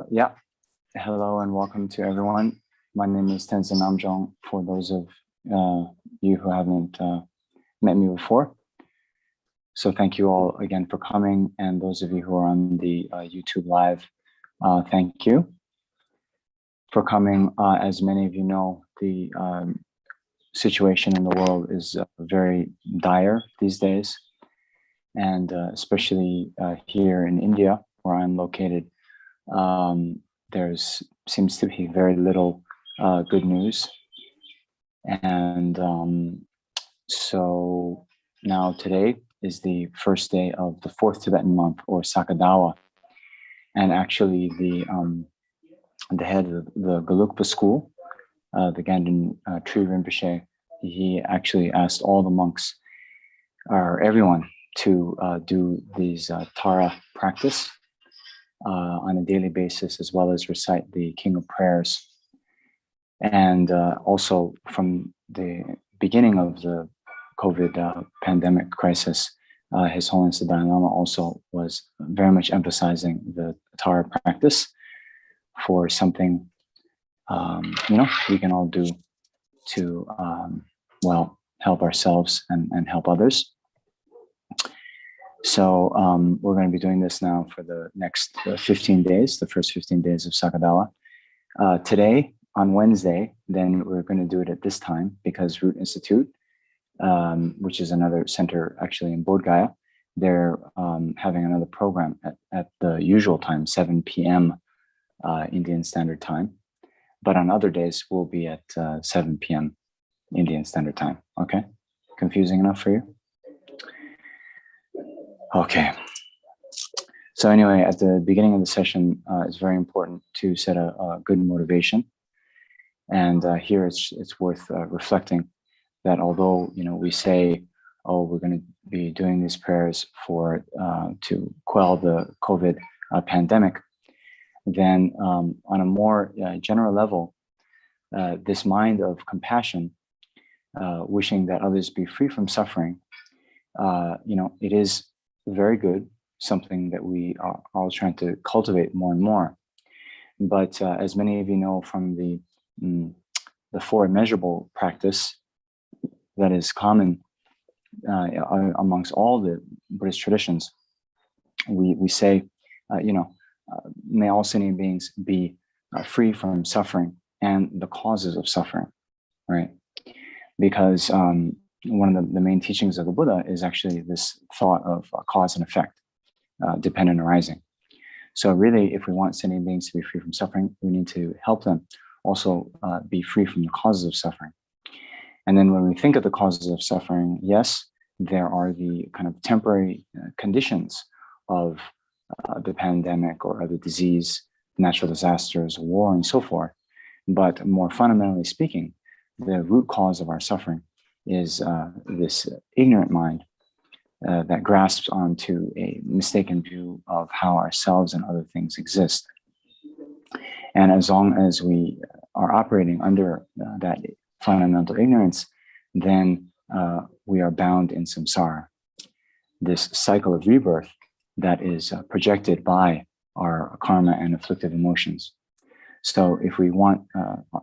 Yeah, hello and welcome to everyone. My name is Tenzin Namjong, for those of you who haven't met me before. So thank you all again for coming, and those of you who are on the YouTube live, thank you for coming. As many of you know, the situation in the world is very dire these days, and especially here in India, where I'm located. There's seems to be very little good news, and so now today is the first day of the fourth Tibetan month, or Saka Dawa, and actually the head of the Gelugpa school, the Ganden Tree Rinpoche, he actually asked all the monks, or everyone, to do these Tara practice on a daily basis, as well as recite the King of Prayers. And also from the beginning of the COVID pandemic crisis, His Holiness the Dalai Lama also was very much emphasizing the Tara practice for something, we can all do to, well, help ourselves and help others. So we're going to be doing this now for the next 15 days, the first 15 days of Saka Dawa. Today, on Wednesday, then we're going to do it at this time, because Root Institute, which is another center actually in Bodh Gaya, they're having another program at the usual time, 7 p.m. Indian Standard Time. But on other days, we'll be at 7 p.m. Indian Standard Time. Okay? Confusing enough for you? Okay. So anyway, at the beginning of the session, it's very important to set a good motivation. And here it's worth reflecting that although, we say, oh, we're going to be doing these prayers for to quell the COVID pandemic, then on a more general level, this mind of compassion, wishing that others be free from suffering, it is very good, something that we are all trying to cultivate more and more. But as many of you know from the four immeasurable practice that is common amongst all the Buddhist traditions, we say, may all sentient beings be free from suffering and the causes of suffering, right? Because one of the main teachings of the Buddha is actually this thought of cause and effect, dependent arising. So really, if we want sentient beings to be free from suffering, we need to help them also be free from the causes of suffering. And then when we think of the causes of suffering, yes, there are the kind of temporary conditions of the pandemic or other disease, natural disasters, war, and so forth. But more fundamentally speaking, the root cause of our suffering is this ignorant mind that grasps onto a mistaken view of how ourselves and other things exist. And as long as we are operating under that fundamental ignorance, then we are bound in samsara, this cycle of rebirth that is projected by our karma and afflictive emotions. So if we want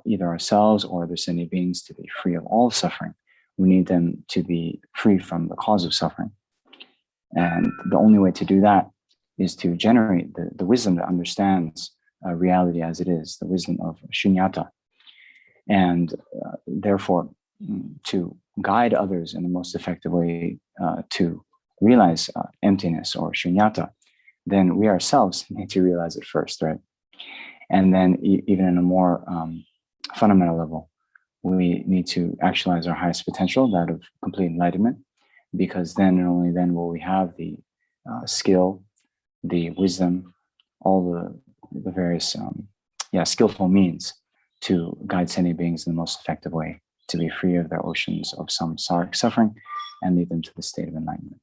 either ourselves or other sentient beings to be free of all suffering, we need them to be free from the cause of suffering. And the only way to do that is to generate the wisdom that understands reality as it is, the wisdom of shunyata. And therefore, to guide others in the most effective way to realize emptiness or shunyata, then we ourselves need to realize it first, right? And then even in a more fundamental level, we need to actualize our highest potential, that of complete enlightenment, because then and only then will we have the skill, the wisdom, all the various skillful means to guide sentient beings in the most effective way to be free of their oceans of samsaric suffering and lead them to the state of enlightenment.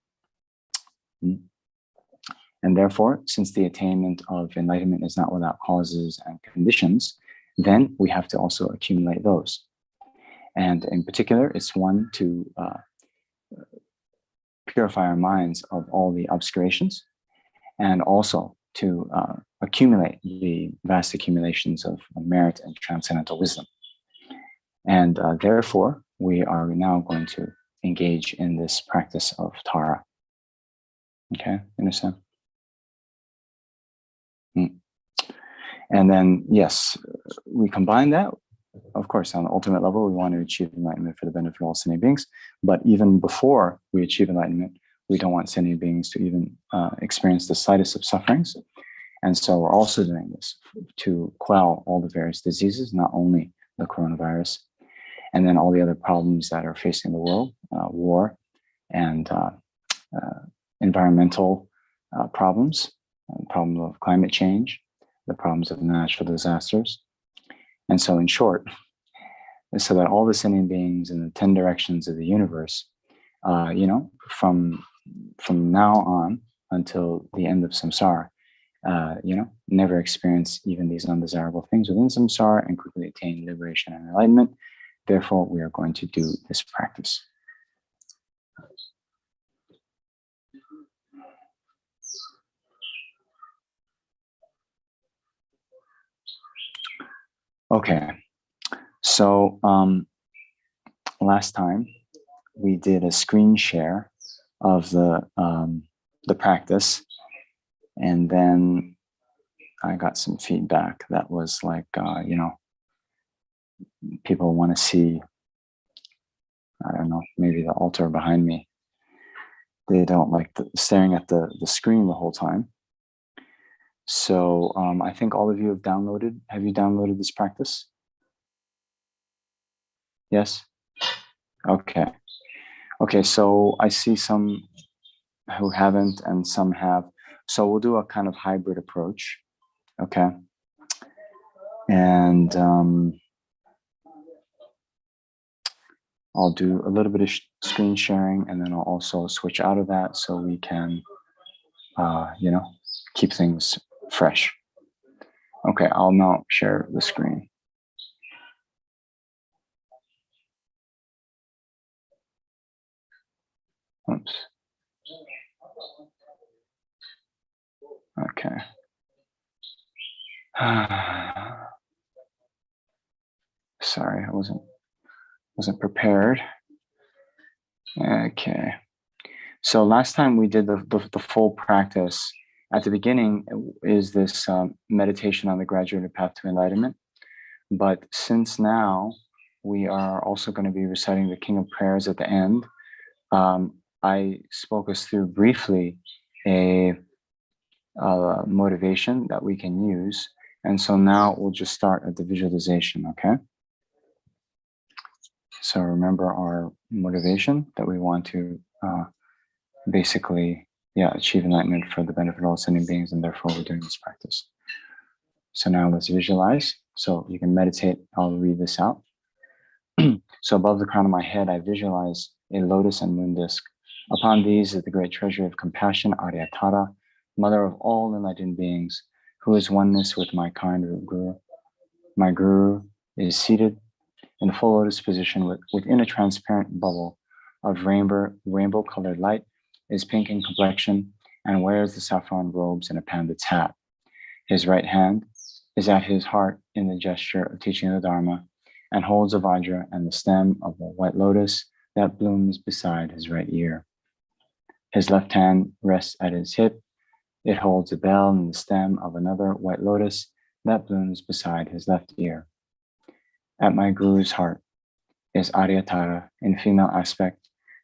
And therefore, since the attainment of enlightenment is not without causes and conditions, then we have to also accumulate those. And in particular, it's one to purify our minds of all the obscurations, and also to accumulate the vast accumulations of merit and transcendental wisdom. And therefore, we are now going to engage in this practice of Tara. Okay, understand? And then, yes, we combine that. Of course, on the ultimate level, we want to achieve enlightenment for the benefit of all sentient beings. But even before we achieve enlightenment, we don't want sentient beings to even experience the slightest of sufferings. And so we're also doing this to quell all the various diseases, not only the coronavirus, and then all the other problems that are facing the world, war and environmental problems, the problem of climate change, the problems of natural disasters. And so in short, so that all the sentient beings in the 10 directions of the universe, from now on until the end of samsara, never experience even these undesirable things within samsara and quickly attain liberation and enlightenment. Therefore, we are going to do this practice. Okay, so last time we did a screen share of the practice, and then I got some feedback that was like, people want to see, I don't know, maybe the altar behind me. They don't like staring at the screen the whole time. So I think all of you have you downloaded this practice? Yes? Okay. Okay, so I see some who haven't and some have. So we'll do a kind of hybrid approach, okay? And I'll do a little bit of screen sharing, and then I'll also switch out of that so we can, keep things fresh. Okay, I'll now share the screen. Oops. Okay. Sorry, I wasn't prepared. Okay. So last time we did the full practice. At the beginning is this meditation on the graduated path to enlightenment. But since now we are also going to be reciting the King of Prayers at the end, I spoke us through briefly a motivation that we can use. And so now we'll just start at the visualization, okay? So remember our motivation that we want to basically, achieve enlightenment for the benefit of all sentient beings, and therefore we're doing this practice. So now let's visualize. So you can meditate. I'll read this out. So above the crown of my head, I visualize a lotus and moon disk. Upon these is the great treasure of compassion, Aryatara, mother of all enlightened beings, who is oneness with my kind Guru. My Guru is seated in the full lotus position within a transparent bubble of rainbow-colored light, is pink in complexion, and wears the saffron robes and a pandit's hat. His right hand is at his heart in the gesture of teaching the Dharma, and holds a vajra and the stem of a white lotus that blooms beside his right ear. His left hand rests at his hip. It holds a bell and the stem of another white lotus that blooms beside his left ear. At my Guru's heart is Aryatara in female aspect,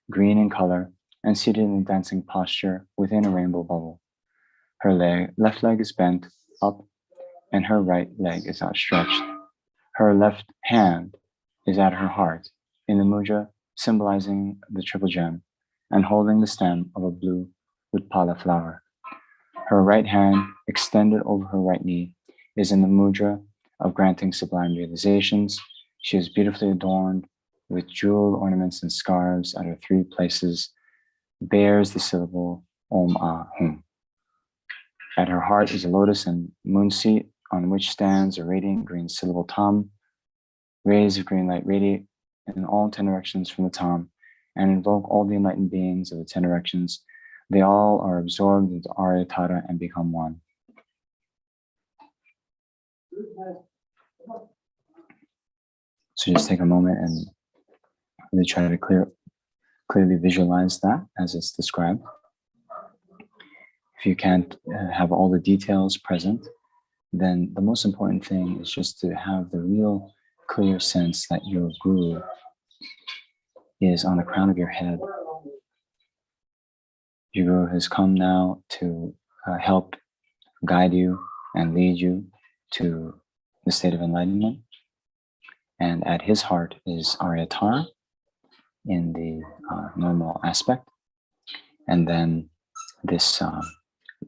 green in color, and seated in a dancing posture within a rainbow bubble. Her left leg is bent up, and her right leg is outstretched. Her left hand is at her heart in the mudra symbolizing the triple gem and holding the stem of a blue Utpala flower. Her right hand, extended over her right knee, is in the mudra of granting sublime realizations. She is beautifully adorned with jewel ornaments and scarves at her 3 places, bears the syllable Om Ah Hum. At her heart is a lotus and moon seat on which stands a radiant green syllable Tam. Rays of green light radiate in all 10 directions from the Tam and invoke all the enlightened beings of the 10 directions. They all are absorbed into Aryatara and become one. So just take a moment and really try to clearly visualize that as it's described. If you can't have all the details present, then the most important thing is just to have the real clear sense that your guru is on the crown of your head. Your guru has come now to help guide you and lead you to the state of enlightenment. And at his heart is Aryatara in the normal aspect. And then this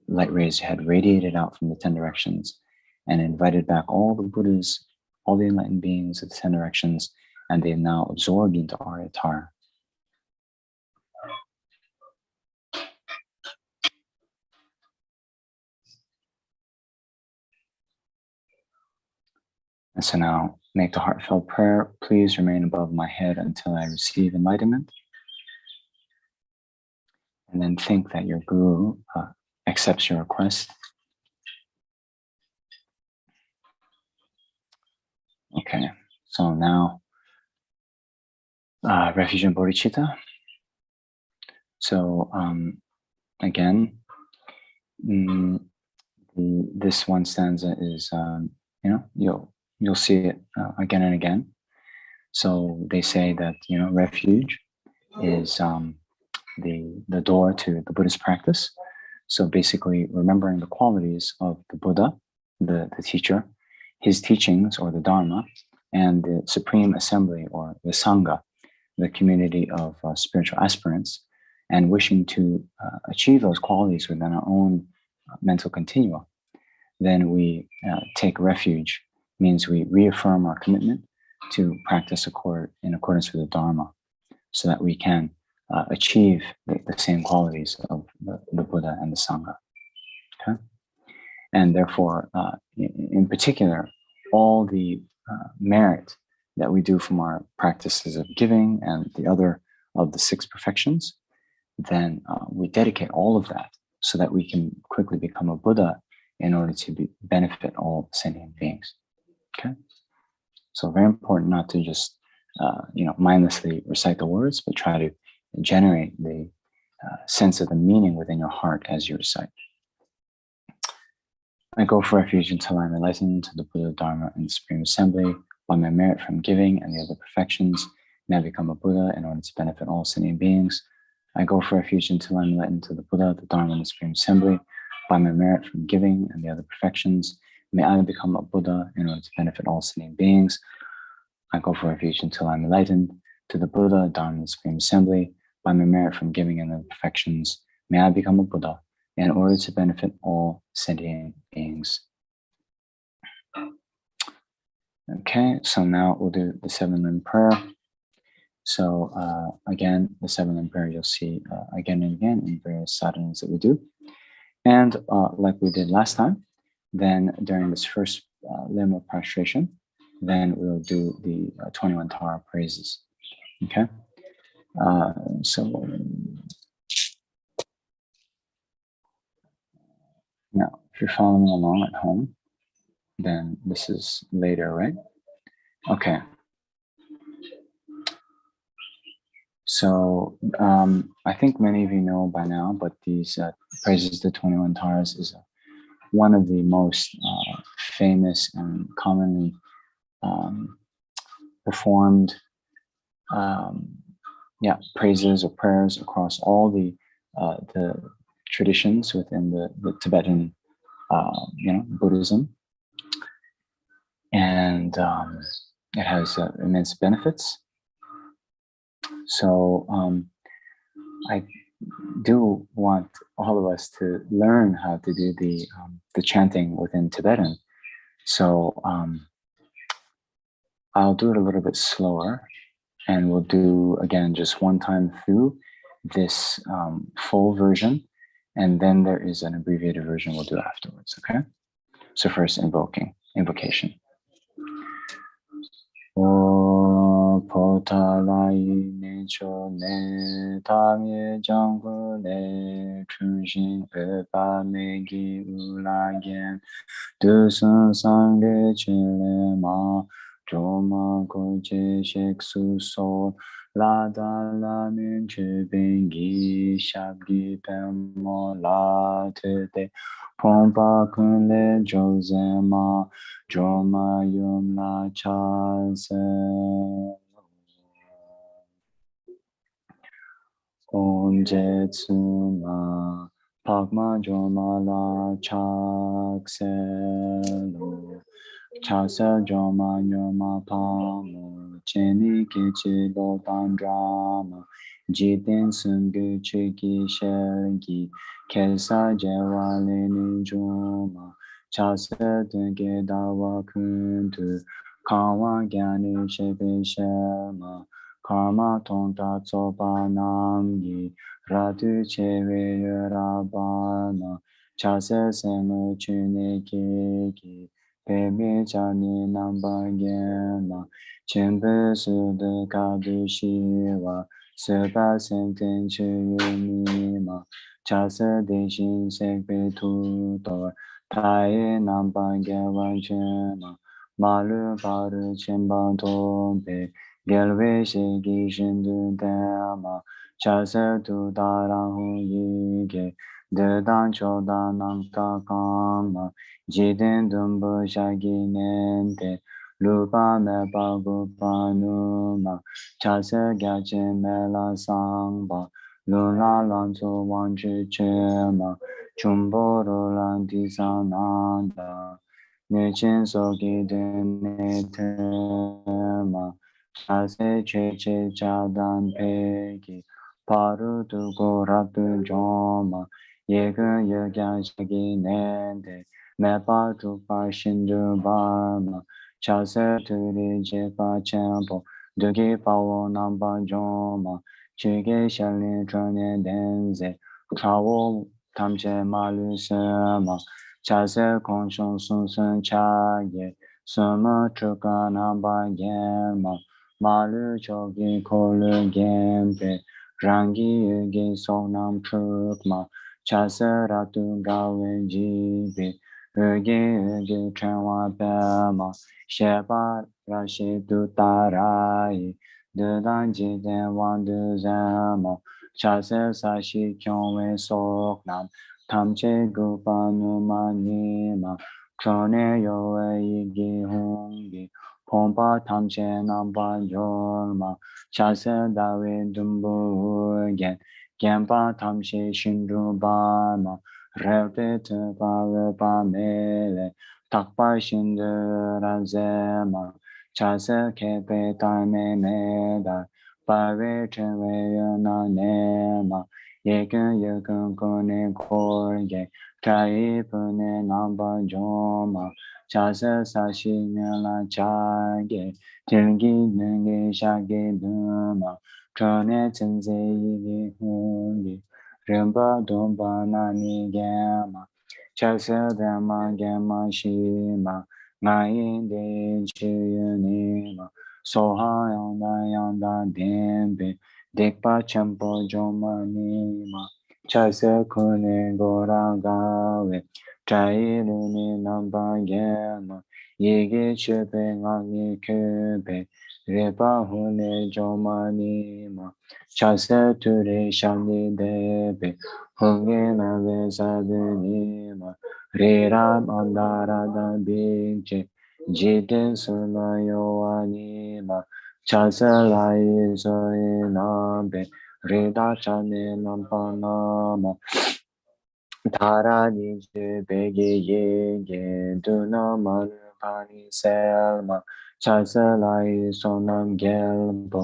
light rays had radiated out from the 10 directions and invited back all the Buddhas, all the enlightened beings of the 10 directions, and they now absorbed into Aryatara. And so now make the heartfelt prayer, please remain above my head until I receive enlightenment. And then think that your guru accepts your request. Okay, so now refuge in bodhicitta. So again, this one stanza is you'll see it again and again. So they say that refuge is the door to the Buddhist practice. So basically, remembering the qualities of the Buddha, the teacher, his teachings or the Dharma, and the Supreme Assembly or the Sangha, the community of spiritual aspirants, and wishing to achieve those qualities within our own mental continua, then we take refuge, means we reaffirm our commitment to practice in accordance with the Dharma, so that we can achieve the same qualities of the Buddha and the Sangha. Okay? And therefore, in particular, all the merit that we do from our practices of giving and the other of the 6 perfections, then we dedicate all of that so that we can quickly become a Buddha in order to benefit all sentient beings. Okay? So very important not to just mindlessly recite the words, but try to generate the sense of the meaning within your heart as you recite. I go for refuge until I am enlightened to the Buddha, Dharma, and the Supreme Assembly. By my merit from giving and the other perfections, may I become a Buddha in order to benefit all sentient beings. I go for refuge until I am enlightened to the Buddha, the Dharma, and the Supreme Assembly. By my merit from giving and the other perfections, may I become a Buddha in order to benefit all sentient beings. I go for refuge until I am enlightened to the Buddha, Dharma, and the Supreme Assembly. By my merit from giving and the perfections, may I become a Buddha in order to benefit all sentient beings. Okay, so now we'll do the 7-limb prayer. So again, the 7-limb prayer you'll see again and again in various sadhanas that we do. And like we did last time, then during this first limb of prostration, then we'll do the 21 Tara praises. Okay? So now, if you're following along at home, then this is later, right? Okay. So I think many of you know by now, but these praises to 21 Taras is one of the most famous and commonly performed praises or prayers across all the traditions within the Tibetan Buddhism, and it has immense benefits. So I do want all of us to learn how to do the chanting within Tibetan. So I'll do it a little bit slower, and we'll do again just one time through this full version, and then there is an abbreviated version we'll do afterwards. Okay. So first, invocation. O Potalai cho ne tam ye jang gu ne chun xin e pa me gi u la gen du sun sang ge chi le ma zhou ma gu jie shek su so la da la min chi bing gi shab gi pen mo la te te pong pa kun le zhou zen ma zhou ma yum la cha se Om Je Tsu Ma Pak Ma Jo Ma La Chak Se Lo Chak Se Jo Ma Nyo Ma Pa Mo Che Ni Ki Chi Lo Tan Dra Ma Ji Ten Sun Gu Chi Ki Shel Gi Ke Sa Je Wa Le Ni Jo Ma Chak Se Tun Ke Da Wa Kun Tu Ka Wa Gya Ni She Pe She Ma Karma tong ta tso pa nam yi ratu che we ra ba na cha se se mu chu ne ki ki pe mi cha ni nam ba ge ma chen pe su de ka du shi wa se pa sen ten chu yu ni ma cha se de shin se pe tu to ta ye nam ba ge wan chen ma lu pa ru chen ba to pe Gelwe shegi shindu dama chase tu darahu yige de dan choda nang ta kama jiden dumbu shagi nente lupa me pa gu pa numa chase gache me la sangba lula lan tu wan chi che ma chumbo ro lan di sa nanda ne chen so gi de ne te ma Chase che che cha dan pe ki paru tu go ratu joma ye ge ye gya shagi nende me pa tu pa shindu ba ma chase tu ri je pa chenpo du ki pa wo nam pa joma chi ge shalin chone denze cha wo tam che ma lu se ma chase kong shong sun sun cha ye suma chuka nam pa yen ma Malu chogi kolu gempe rangi yugi sonam chukma chasa ratu gawe jibi yugi yugi chanwa pema sheba rashi tutarai dudan jiden wandu zama chasa sashi kyonwe soknam tamche gupa numanima chone yowe yigi hungi Pompa tamche namba yorma chase dawe dumbu gen genpa tamche shindu bama repe tupa lepa mele takpa shindu razema chase kepe tame meda pave chewe yona nema yeken yeken kone korge chai pune namba joma Chasa sashi nala chage, tilgi nungi shage duma, chone tsenze yigi hungi, rimba dumba nani gema, chasa dama gema shima, ngayi de chiyunima, soha yanda yanda dembe, dikpa champo joma nima, chasa kune gora gawe, Chai luni namba yema, yege chepe ngani kepe, repa hune joma nima, chase ture shani debe, hunge na vesabe nima, rira mandara da bingche, jiten suna yoa nima, chase lai soe nabe, rida chane nampa nama, Tara nije bege yege duna manu pani selma chasa lai sonam gelbo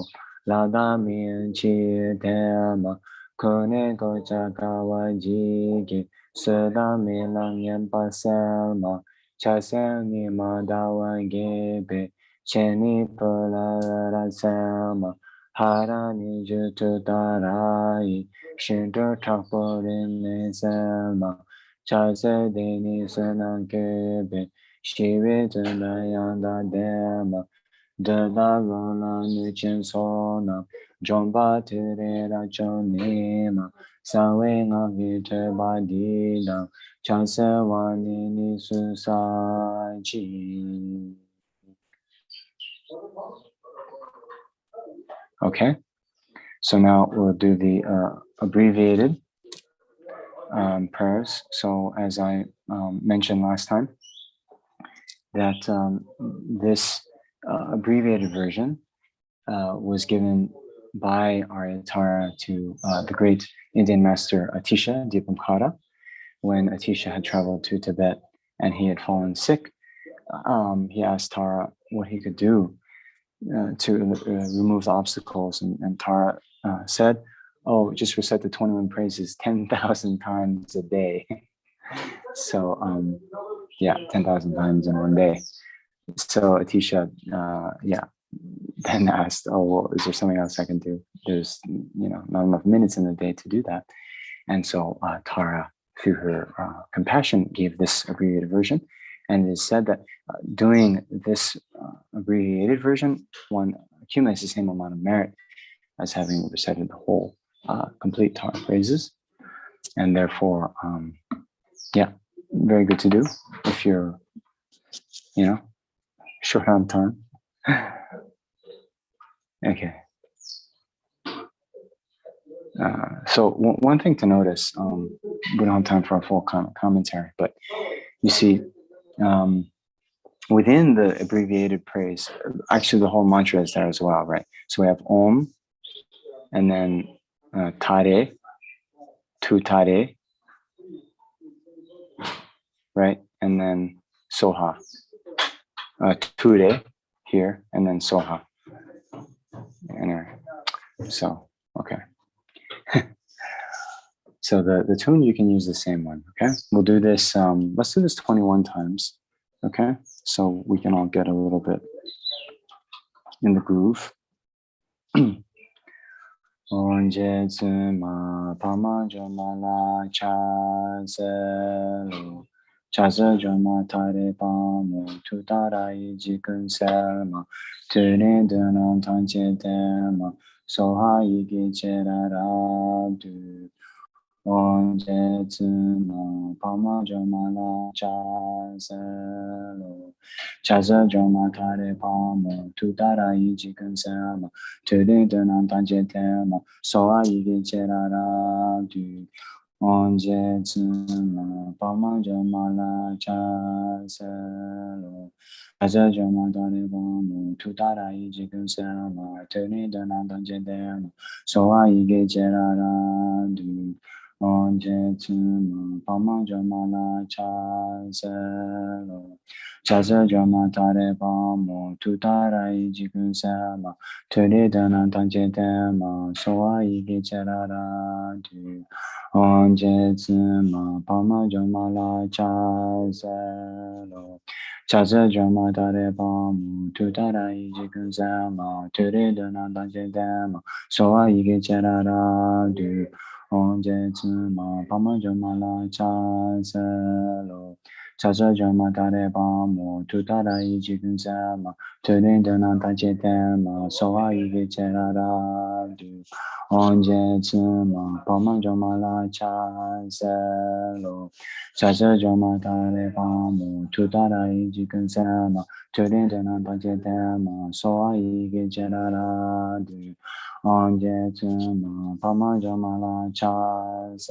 lada min chi tema kone kocha kawa jige sada milang yempa selma chasa ni madawa gebe cheni pula ra selma hara nije tutarai Shinto Chakpo Rinne Selma Chase Deni Senang Kebe Shive Tunda Yanda Dema de la rola nuchen sona, jomba tere la jonema, sawe nga vite badida, chase wani ni susaji. Okay, so now we'll do the abbreviated prayers. So as I mentioned last time, that this abbreviated version was given by Arya Tara to the great Indian master Atisha Dipamkara when Atisha had traveled to Tibet and he had fallen sick. He asked Tara what he could do to remove the obstacles, and Tara said, "Oh, just recite the 21 praises 10,000 times a day." So, yeah, 10,000 times in one day. So Atisha, then asked, "Oh, well, is there something else I can do? There's, not enough minutes in the day to do that." And so Tara, through her compassion, gave this abbreviated version. And it is said that doing this abbreviated version, one accumulates the same amount of merit as having recited the whole complete Tara phrases. And therefore, very good to do if you're, short on time. Okay. So one thing to notice, we don't have time for a full commentary, but you see, within the abbreviated praise, actually the whole mantra is there as well, right? So we have Om, and then Tare, Tu Tare, right? And then Soha, Ture here, and then Soha. So, okay. So the tune, you can use the same one, okay? We'll do this, let's do this 21 times, okay? So we can all get a little bit in the groove. Onje tsuma pama jomala chazelo, chaza joma tare pamo tutara ijikun selma, tune dunon tanche tema, soha igi cherarabdu. Onje tsuma pama jomala chazelo, chaza joma tare pamo tutara ijikun selma, tune dunon tanche tema, soha igi cherarabdu. Onje tsuma pama jomala chazelo, chaza joma tare pamo tutara ijikun selma, tune dunon tanche tema, soha igi cherarabdu. Onje tsuma pama jomala chazelo, chaza joma tare pamo tutara ijikun selma, tune dunon tanche tema, soha igi cherarabdu. Onje tsuma pama jomala chazelo, chaza joma tare pamo tutara ijikun selma, tune dunon tanche tema, soha igi cherarabdu. Onje tsuma pama jomala chazelo, chaza joma tare pamo tutara ijikun selma, tune dunon tanche tema, soha igi cherarabdu. Onje tsuma pama jomala chazelo, chaza joma tare pamo tutara ijikun selma, tune dunon tanche tema, soha igi cherarabdu. Onje tsuma pama jomala chazelo,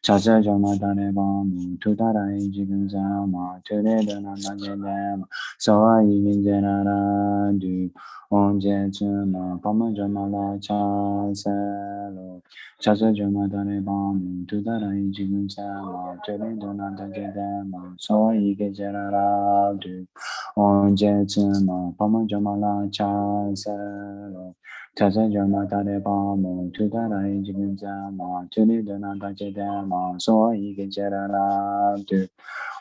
chaza joma tare pamo tutara ijikun selma, tune dunon tanche tema, soha igi cherarabdu. Onje tsuma pama jomala chazelo, chaza joma tare pamo tutara ijikun selma, tune dunon tanche tema, soha igi cherarabdu. Onje tsuma pama jomala chazelo, chaza joma tare pamo tutara ijikun selma, tune dunon tanche tema, soha igi cherarabdu.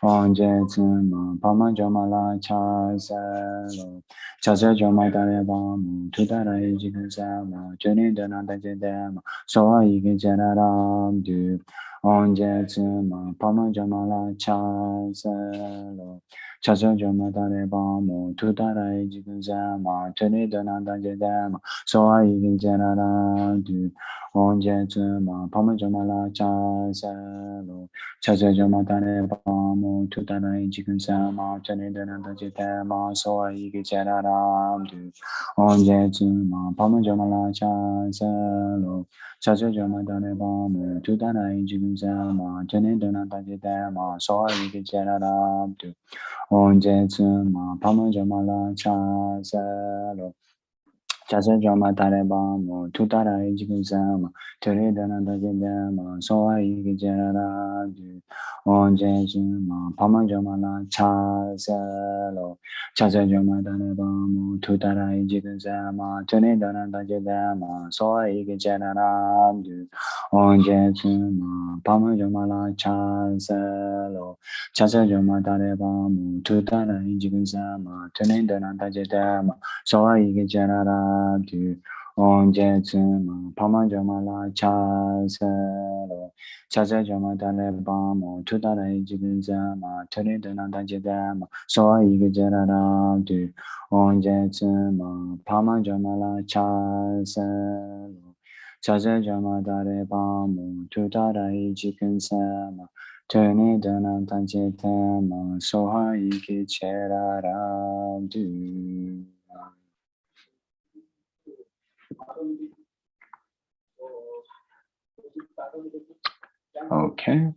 Onje tsuma pama jomala chazelo, chaza joma tare pamo tutara ijikun selma, tune dunon tanche tema, soha igi cherarabdu. Onje tsuma pama jomala chazelo, Chazo Jama Dare Bamo, Tutarai Jiguzama, Tenedana Jedama, so I General do on Jetsuma, Pamajamala Chazalo, Chazo Jama Dare Bamo, Tutarai Jiguzama, Tenedana Jedama, so I General do on Jetsuma, Pamajamala Chazalo. Chazo Jama Dare Bamo, Tutarai Jiguzama, Tenedana Jedama, so I General do. Onjetsuma pamajamala chazalo chazajama tarebamo tutara ijiguzama teredana dajedama soa igijaradu onjetsuma pamajamala chazalo chazajama tarebamo tutara ijiguzama teredana dajedama soa igijaradu onjetsuma pamajamala chazalo Chazajama Darebamo, Tutara Ijiguzama, Tenendana Dajedama, Soa Igijarara, Du Onjetsuma, Pamajamala Chazalo, Chazajama Darebamo, Tutara Ijiguzama, Tenendana Dajedama, Soa Igijarara, Du Onjetsuma, Pamajamala Chazalo, Chazajama Darebamo, Tutara Ijiguzama, Turning down on Tanjitama, so high you get do. Okay.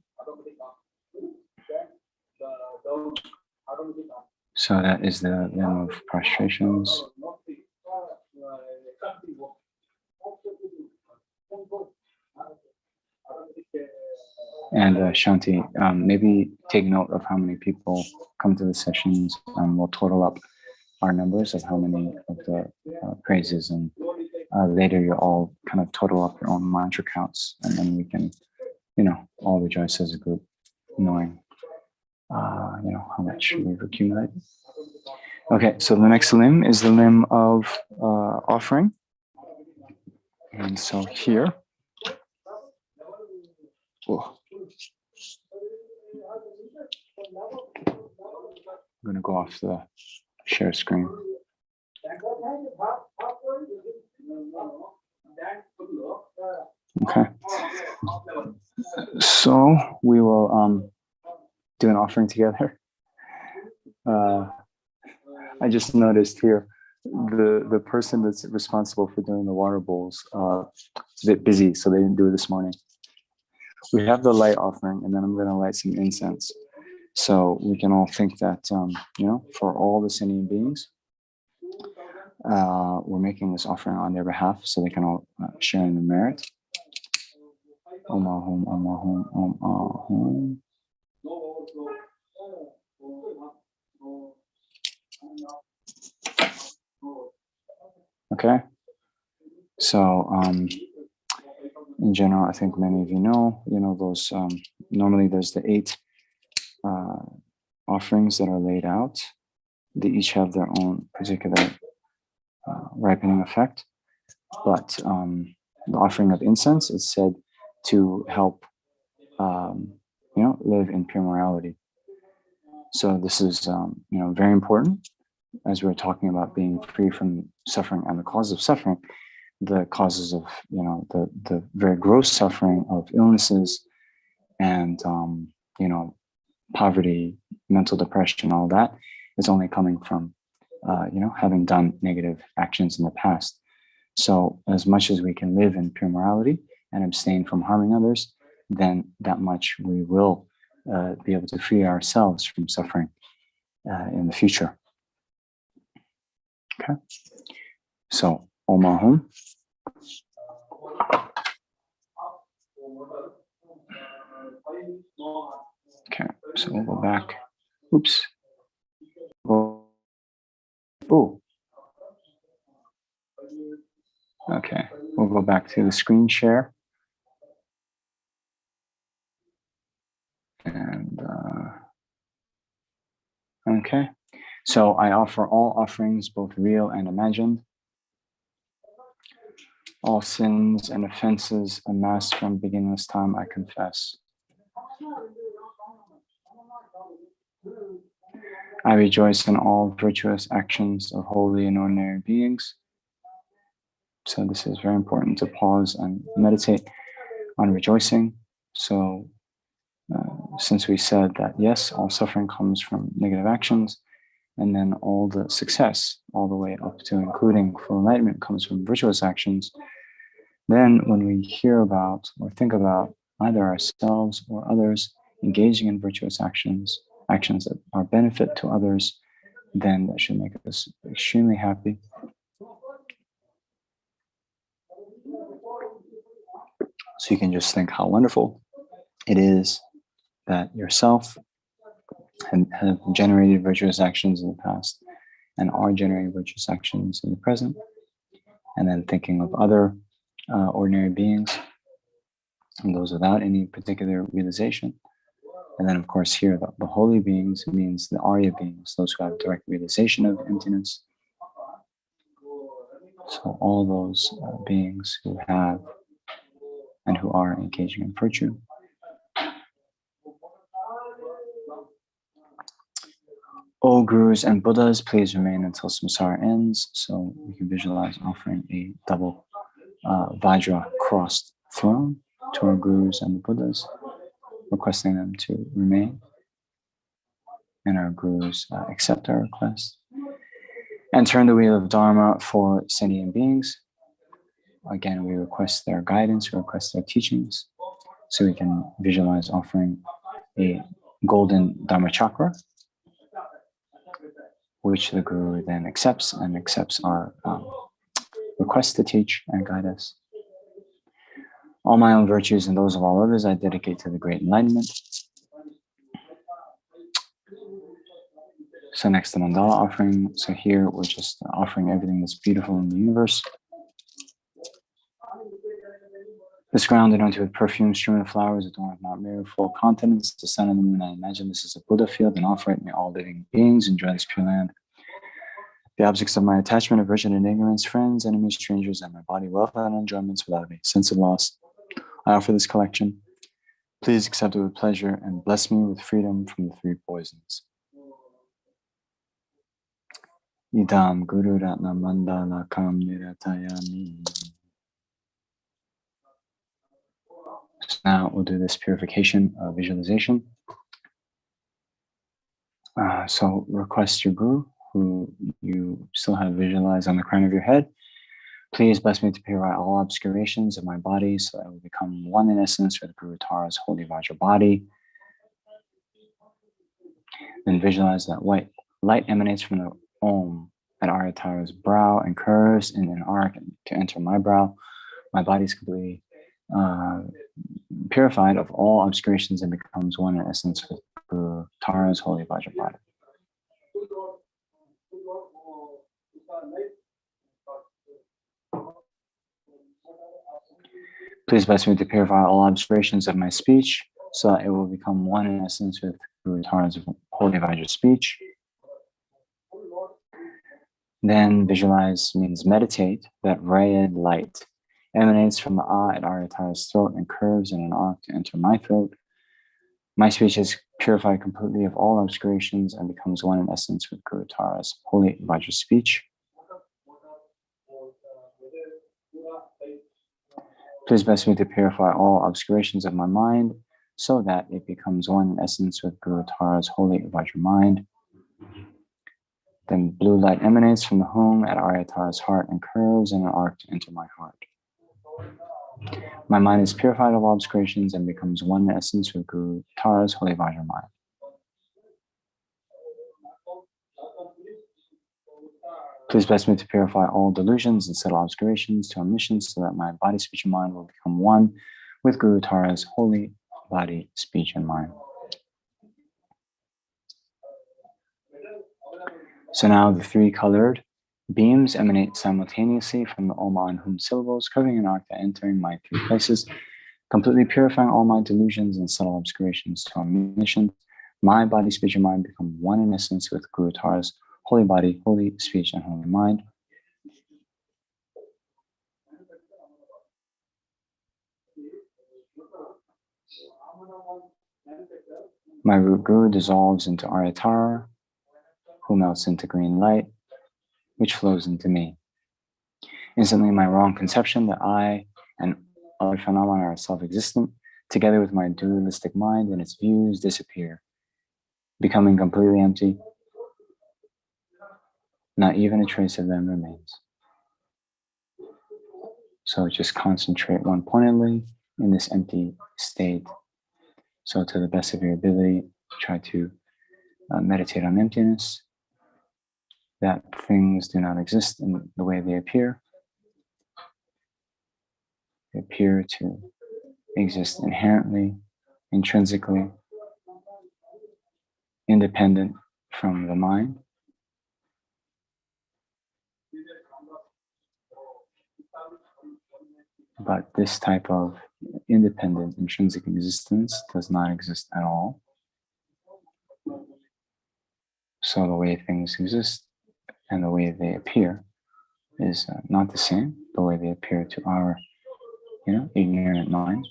So that is the limb of prostrations. And Shanti, maybe take note of how many people come to the sessions. We'll total up our numbers of how many of the praises, and later you all kind of total up your own mantra counts, and then we can, all rejoice as a group, knowing, how much we've accumulated. Okay, so the next limb is the limb of offering, and so here. Oh. I'm going to go off the share screen. Okay. So we will do an offering together. I just noticed here the person that's responsible for doing the water bowls is a bit busy, so they didn't do it this morning. We have the light offering, and then I'm going to light some incense. So we can all think that, for all the sentient beings, we're making this offering on their behalf so they can all share in the merit. Om Ahum, Om Ahum, Om Ahum. Okay. So in general, I think many of you know those, normally there's the 8 offerings that are laid out. They each have their own particular ripening effect. But the offering of incense is said to help, live in pure morality. So this is, very important as we're talking about being free from suffering and the causes of suffering. The causes of, the very gross suffering of illnesses and, poverty, mental depression, all that is only coming from, having done negative actions in the past. So as much as we can live in pure morality and abstain from harming others, then that much we will be able to free ourselves from suffering in the future. Okay. So, Om Ahum. Okay, so we'll go back. Oops. Oh. Okay, we'll go back to the screen share. And, okay. So I offer all offerings, both real and imagined. All sins and offenses amassed from beginningless time, I confess. I rejoice in all virtuous actions of holy and ordinary beings. So this is very important to pause and meditate on rejoicing. So since we said that, yes, all suffering comes from negative actions, and then all the success, all the way up to including full enlightenment, comes from virtuous actions, then when we hear about or think about either ourselves or others engaging in virtuous actions that are benefit to others, then that should make us extremely happy. So you can just think how wonderful it is that yourself have generated virtuous actions in the past and are generating virtuous actions in the present. And then thinking of other ordinary beings and those without any particular realization. And then, of course, here, the holy beings means the Arya beings, those who have direct realization of emptiness. So all those beings who have and who are engaging in virtue. O Gurus and Buddhas, please remain until samsara ends. So we can visualize offering a double Vajra crossed throne to our Gurus and the Buddhas, requesting them to remain. And our Gurus accept our request. And turn the wheel of Dharma for sentient beings. Again, we request their guidance, we request their teachings. So we can visualize offering a golden Dharma chakra, which the Guru then accepts our request to teach and guide us. All my own virtues and those of all others I dedicate to the great enlightenment. So next, the mandala offering. So here we're just offering everything that's beautiful in the universe. This ground anointed with perfume, strewn with flowers, adorned with Mount Meru, full of continents, the sun and the moon. I imagine this is a Buddha field, and offer it. May all living beings enjoy this pure land. The objects of my attachment, aversion, and ignorance, friends, enemies, strangers, and my body, wealth, and enjoyments without any sense of loss. I offer this collection. Please accept it with pleasure and bless me with freedom from the three poisons. Idam Guru Ratna Mandala Kam Niratayami. So now we'll do this purification visualization. So request your Guru, who you still have visualized on the crown of your head. Please bless me to purify all obscurations of my body so that I will become one in essence with Guru Tara's holy Vajra body. Then visualize that white light emanates from the Om at Arya Tara's brow and curves in an arc to enter my brow. My body is completely purified of all obscurations and becomes one in essence with Guru Tara's holy Vajra body. Please bless me to purify all obscurations of my speech so that it will become one in essence with Guru Tara's holy Vajra speech. Then visualize means meditate that red light emanates from the Ah at Arya Tara's throat and curves in an arc to enter my throat. My speech is purified completely of all obscurations and becomes one in essence with Guru Tara's holy Vajra speech. Please bless me to purify all obscurations of my mind so that it becomes one in essence with Guru Tara's holy Vajra mind. Then blue light emanates from the home at Arya Tara's heart and curves in an arc to enter my heart. My mind is purified of all obscurations and becomes one in essence with Guru Tara's holy Vajra mind. Please bless me to purify all delusions and subtle obscurations to omniscience so that my body, speech, and mind will become one with Guru Tara's holy body, speech, and mind. So now the three colored beams emanate simultaneously from the Om and Hum syllables, curving an arc that entering my three places, completely purifying all my delusions and subtle obscurations to omniscience. My body, speech, and mind become one in essence with Guru Tara's holy body, holy speech, and holy mind. My root Guru dissolves into Arya Tara, who melts into green light, which flows into me. Instantly, my wrong conception that I and other phenomena are self-existent, together with my dualistic mind and its views, disappear, becoming completely empty. Not even a trace of them remains. So just concentrate one-pointedly in this empty state. So to the best of your ability, try to meditate on emptiness, that things do not exist in the way they appear. They appear to exist inherently, intrinsically, independent from the mind. But this type of independent, intrinsic existence does not exist at all. So the way things exist and the way they appear is not the same, the way they appear to our, ignorant mind.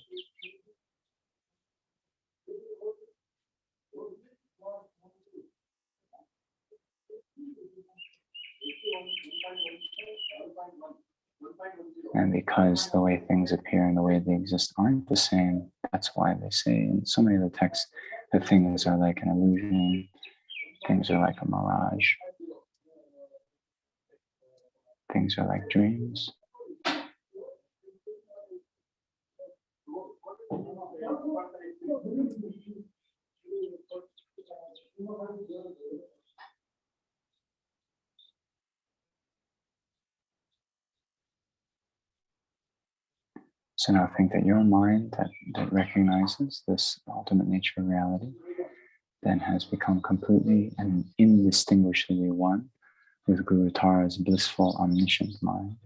And because the way things appear and the way they exist aren't the same, that's why they say in so many of the texts that things are like an illusion, things are like a mirage, things are like dreams. So now think that your mind that recognizes this ultimate nature of reality then has become completely and indistinguishably one with Guru Tara's blissful, omniscient mind.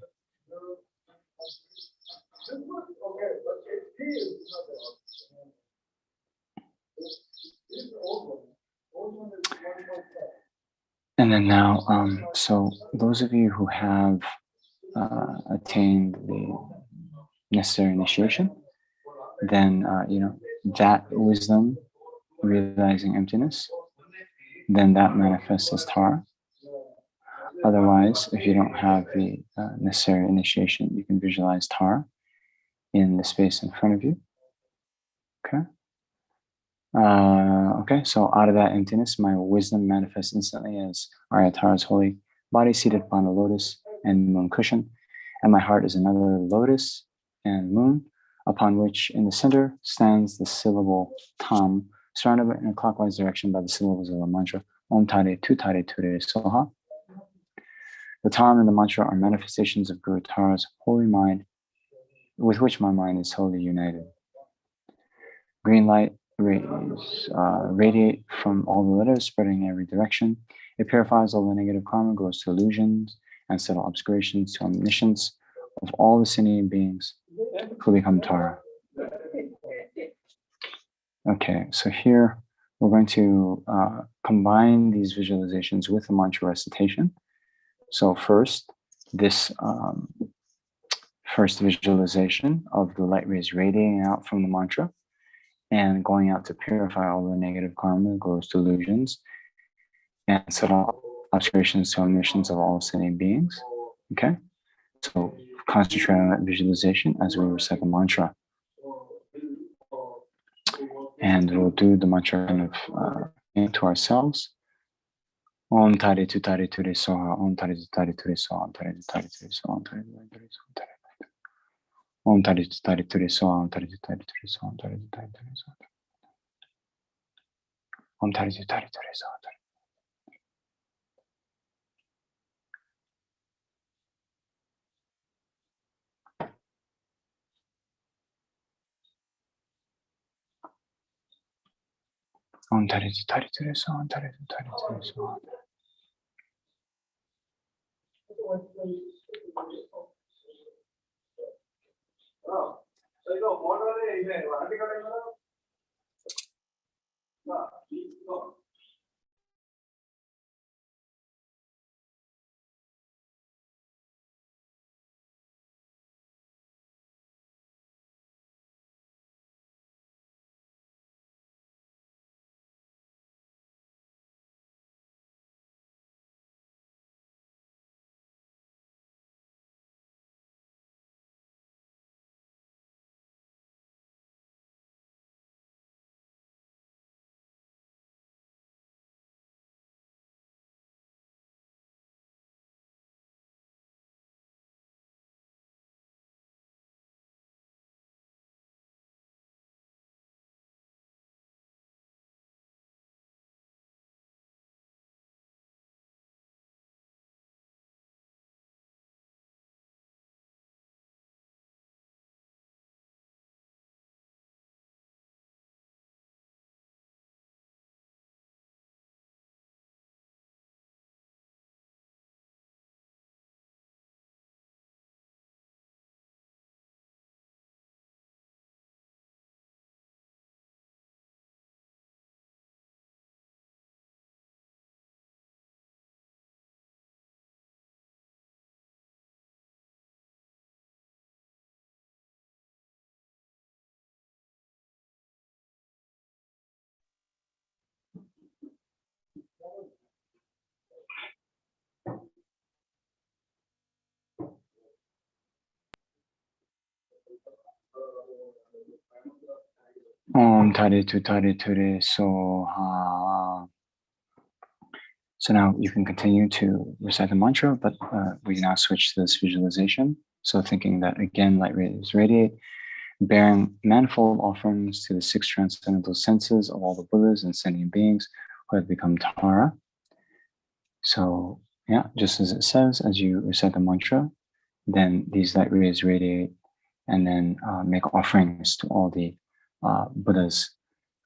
And then now, so those of you who have attained the necessary initiation, then, that wisdom, realizing emptiness, then that manifests as Tara. Otherwise, if you don't have the necessary initiation, you can visualize Tara in the space in front of you. Okay. Okay, so out of that emptiness, my wisdom manifests instantly as Tara's holy body seated upon a lotus and moon cushion, and my heart is another lotus and moon, upon which in the center stands the syllable Tam, surrounded in a clockwise direction by the syllables of the mantra Om Tare Tu Tare Ture Soha. The Tam and the mantra are manifestations of Guru Tara's holy mind, with which my mind is wholly united. Green light rays radiate from all the letters, spreading in every direction. It purifies all the negative karma, goes to illusions and subtle obscurations to omniscience of all the sentient beings who become Tara. Okay, so here we're going to combine these visualizations with the mantra recitation. So first, this first visualization of the light rays radiating out from the mantra and going out to purify all the negative karma, gross delusions, and subtle obscurations to omniscience of all sentient beings. Okay, so concentrate on that visualization as we recite the mantra. And we'll do the mantra kind of into ourselves. Om Tare Tu Tare Ture Soha, Om Tare Tu Tare Ture Soha, Om Tare Tu Tare Ture Soha, Om Tare Tu Tare Ture Soha, Om Tare Tu Tare Ture Soha, Om Tare Tu Tare Ture Soha, Om Tare Tu Tare Ture Soha, Om Tare Tu Tare Ture Soha. Om Tare Tu Tare Ture Soha, Om Tare Tu Tare Ture Soha. Om Tare Tu Tare Ture Soha. So now you can continue to recite the mantra, but we now switch to this visualization. So thinking that again, light rays radiate, bearing manifold offerings to the six transcendental senses of all the Buddhas and sentient beings who have become Tara. So yeah, just as it says, as you recite the mantra, then these light rays radiate and then make offerings to all the Buddhas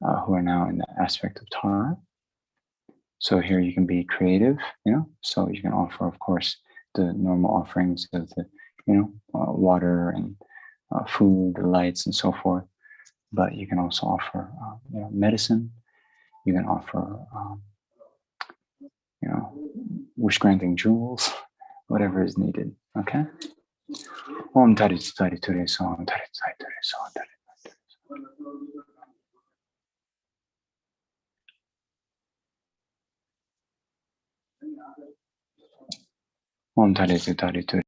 who are now in the aspect of Tara. So here you can be creative, so you can offer, of course, the normal offerings of the, water and food, the lights and so forth. But you can also offer, medicine. You can offer, wish granting jewels, whatever is needed. Okay. Om Tari Tari Ture So Om Tari Tari Ture So Om Tari. Om Tari Tari Ture.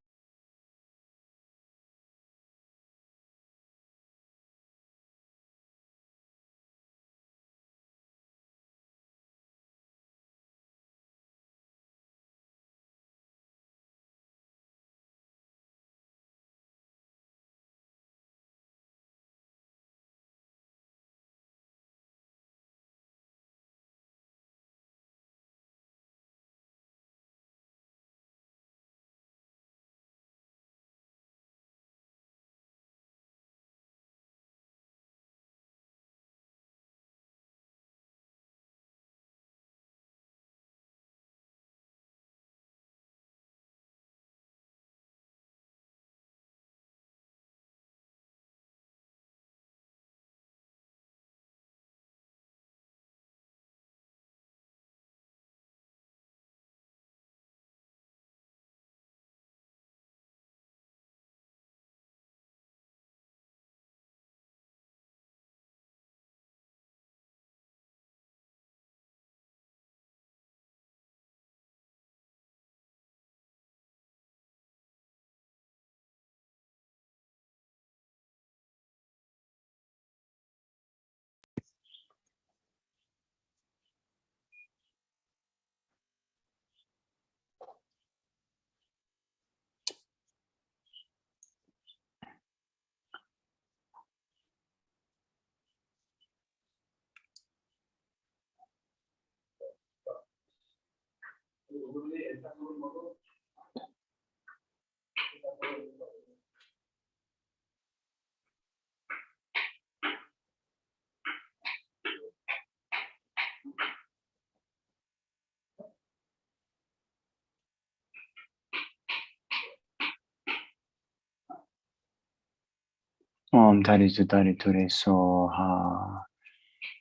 Om Tari Tari Ture So Ha.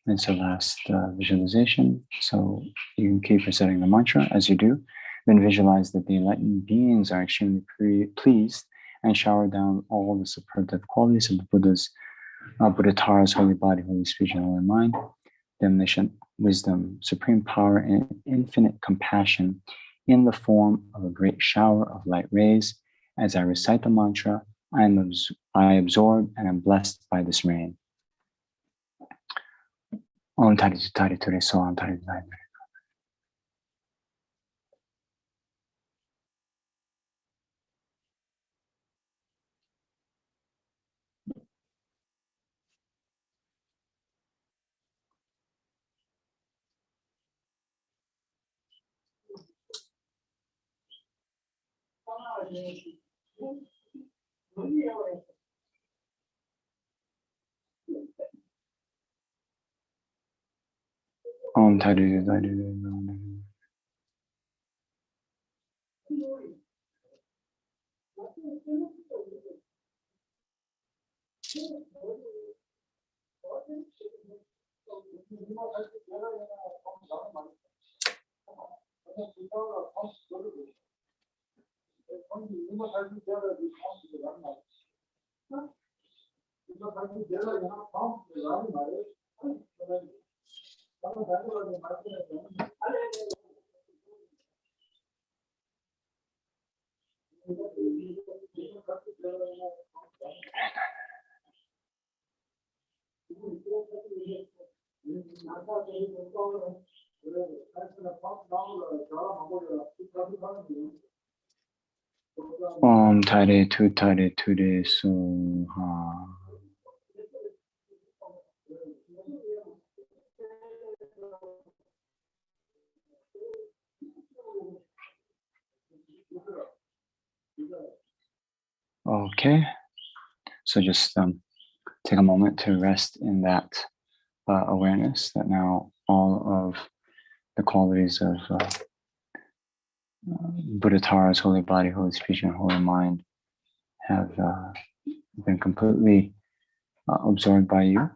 It's the last visualization. So you can keep reciting the mantra as you do. Then visualize that the enlightened beings are extremely pleased and shower down all the superlative qualities of the Buddha's, Buddhatara's holy body, holy speech, and holy mind, the omniscient wisdom, supreme power, and infinite compassion in the form of a great shower of light rays. As I recite the mantra, I absorb and am blessed by this rain. Om Tari Tari Ture So Om Tari Tari. Om Tari Tari. Om Tare Tude Soha. Okay, so just take a moment to rest in that awareness that now all of the qualities of Buddha Tara's holy body, holy speech, and holy mind have been completely absorbed by you,